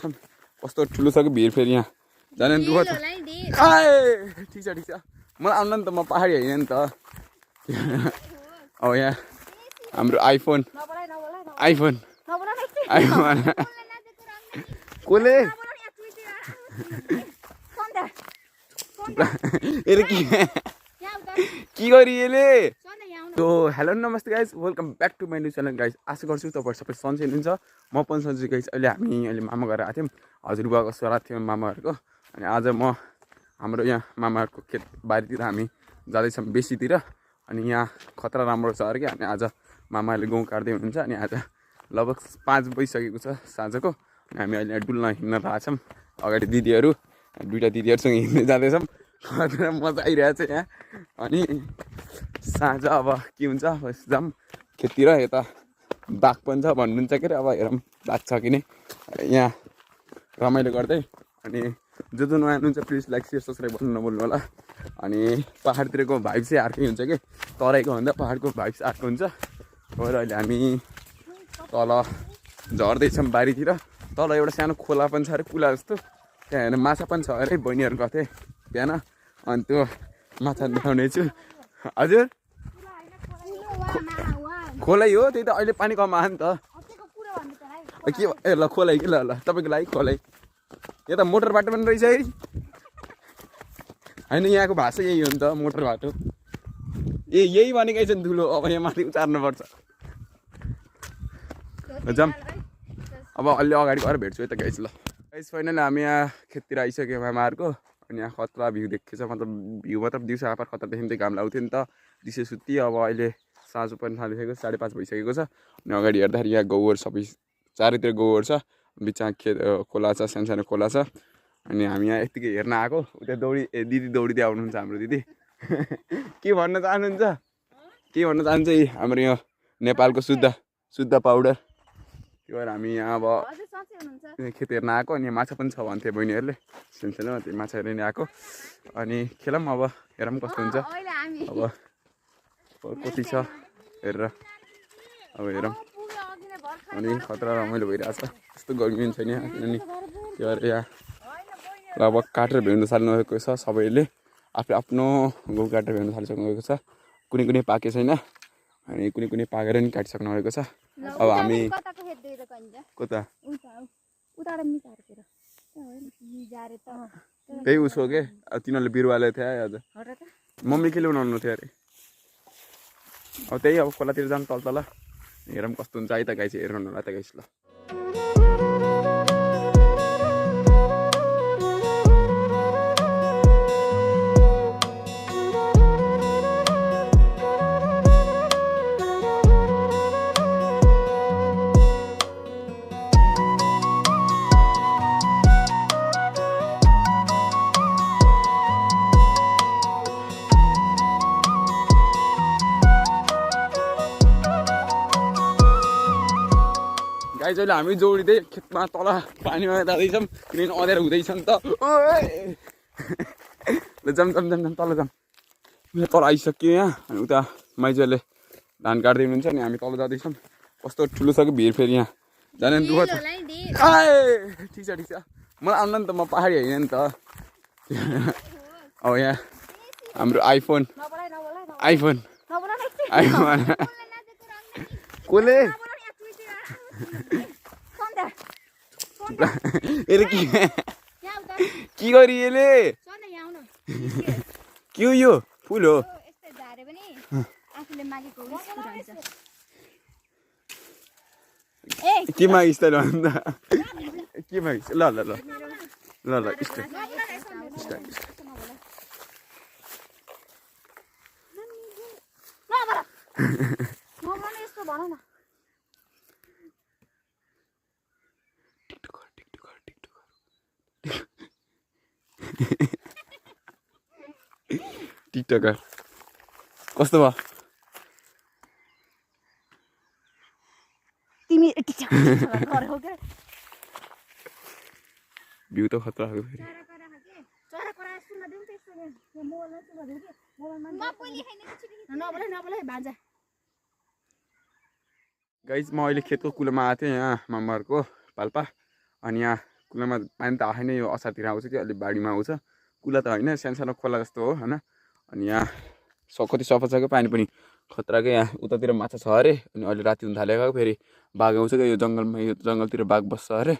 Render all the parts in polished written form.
जाँदैछौँ कस्तो ठुलो छ कि भिड फेरि यहाँ जाने दुःख छ ठिक छ मलाई आउन नि त म पहाडी होइन नि त अब यहाँ हाम्रो आइफोन कसले के गरी यसले तो हेलो नमस्ते guys welcome back to my new channel guys आशा गर्छु तपाईँहरू सबै सन्चै हुनुहुन्छ म पनि सन्चै गाइज अहिले हामी मामा घर आएको थियौँ हजुरबाको छोरा थियौँ मामाहरूको अनि आज म हाम्रो यहाँ मामाहरूको खेत बारीतिर हामी जाँदैछौँ बेसीतिर अनि यहाँ खतरा राम्रो छ अरे कि हामी आज मामाहरूले गहुँ काट्दै हुनुहुन्छ अनि आज लगभग 5 बजिसकेको छ साँझको अनि हामी अहिले डुल्न हिँड्न रहेछौँ अगाडि दिदीहरू दुईवटा दिदीहरूसँग हिँड्दै जाँदैछौँ खतरा मजा आइरहेको छ यहाँ अनि साँझ अब के हुन्छ जाऊँ खेततिर यता बाघ पनि छ भन्नुहुन्छ के अरे अब हेरौँ बाघ छ कि नै यहाँ रमाइलो गर्दै अनि जो नयाँ हुनुहुन्छ प्लिज लाइक सेयर सब्सक्राइब गर्नु नभुल्नु होला अनि पहाडतिरको भाइब चाहिँ अर्कै हुन्छ कि तराईको भन्दा पहाडको भाइब्स अर्को हुन्छ र अहिले हामी तल झर्दैछौँ बारीतिर तल एउटा सानो खोला पनि छ अरे कुला जस्तो त्यहाँ हेर्नु माछा पनि छ अरे बहिनीहरू गएको थिएँ बिहान अनि त्यो माछा देखाउने छु हजुर खोलै हो त्यही त अहिले पानी कम आयो नि त के ए ल खोलै कि ल तपाईँको लागि खोलै यो त मोटर बाटो पनि रहेछ है होइन यहाँको भाषा यही हो नि त मोटर बाटो ए यही भनेकै छ नि ठुलो अब यहाँ माथि उचार्नुपर्छ जाऊँ अब अलि अगाडि गएर भेट्छु है त गाइस ल गाइस फाइनली हामी यहाँ खेततिर आइसक्यो मामाहरूको अनि यहाँ खतरा भ्यू देखेछ मतलब भ्यू मतलब दिउँसो आपार खतरा देख्यो घाम लाग्थ्यो नि त दिसो सुत्ती अब अहिले साँझ पनि थालिसकेको 5:30 भइसकेको छ अनि अगाडि हेर्दाखेरि यहाँ गहुहरू सबै चारैतिर गहुहरू छ बिचमा खेत खोला छ सानो खोला छ अनि हामी यहाँ यतिकै हेर्न आएको उता दिदी दौडिँदै आउनुहुन्छ हाम्रो दिदी के भन्न चाहनुहुन्छ हाम्रो यो नेपालको शुद्ध पाउडर त्यो भएर हामी यहाँ अब खेत हेर्न आएको अनि माछा पनि छ भन्थे बहिनीहरूले सानो त्यो माछा हेर्न आएको अनि खेलौँ अब हेरौँ कस्तो हुन्छ अब कति छ हेरेर अब हेरौँ अनि खतरा रमाइलो भइरहेछ त्यस्तो गर्मी पनि छैन किनभने त्यो भएर यहाँ लगभग काटेर भ्याउनु थाल्नुभएको छ सबैले आफ्नो गहुँ काटेर भ्याउनु थालिसक्नु भएको छ कुनै पाके छैन अनि कुनै पाकेर नि काटिसक्नु भएको छ अब हामी कता त्यही उसो के तिनीहरूले बिरुवाले थियो है आज मम्मी के ल्याउनु थियो अरे अब त्यही अब खोलातिर जाऊँ तल हेरौँ कस्तो हुन्छ है त गाई चाहिँ हेर्नु होला त गाइस ल गाई जहिले हामी जोडिँदै खेतमा तल पानीमा जाँदैछौँ किनभने अँध्यारो हुँदैछ नि त ल जाऊँ तल जाऊँ यहाँ तल आइसक्यो यहाँ अनि उता माइजूले धान काट्दै हुनुहुन्छ अनि हामी तल जाँदैछौँ कस्तो ठुलो छ कि भिड फेरि यहाँ जाने दुःख छ ठिक छ मलाई आउन नि त म पहाडी होइन नि त अब यहाँ हाम्रो आइफोन कसले के गरी यसले के हो यो फुल हो के मागिस् त भन्दा के मागिस् ल टिकटकर कस्तो भयो तिमी भ्यू त खतरा हो फेरि गाइस म अहिले खेतको कुलोमा आएको थिएँ यहाँ मामाहरूको पाल्पा अनि यहाँ कुलामा पानी त आएन, यो असारतिर आउँछ कि अलि बाढीमा आउँछ, कुला त होइन सानो खोला जस्तो हो होइन। अनि यहाँ कति सफा छ क्या पानी पनि खतराकै। यहाँ उतातिर माछा छ अरे, अनि अहिले राति हुन थालेको फेरि बाघ आउँछ क्या यो जङ्गलमा, यो जङ्गलतिर बाघ बस्छ अरे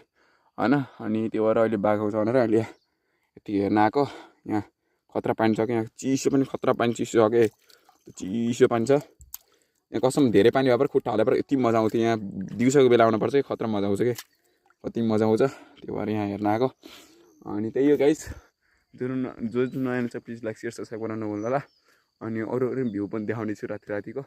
होइन। अनि त्यो भएर अहिले बाघ आउँछ भनेर अहिले यति हेर्न आएको। यहाँ खतरा पानी छ क्या, यहाँ चिसो पनि खतरा पानी चिसो छ कि, चिसो पानी छ यहाँ कसम। धेरै पानी भए पनि खुट्टा हाले पनि यति मजा आउँथ्यो। यहाँ दिउँसोको बेला आउनुपर्छ कि खतरा मजा आउँछ कि, कति मजा आउँछ, त्यो भएर यहाँ हेर्न आएको। अनि त्यही हो गाइस, जो नयाँ छ प्लिज लाइक सेयर सब्सक्राइब गर्न नभुल्नु होला। अनि अरू भ्यू पनि देखाउने छु रातिको।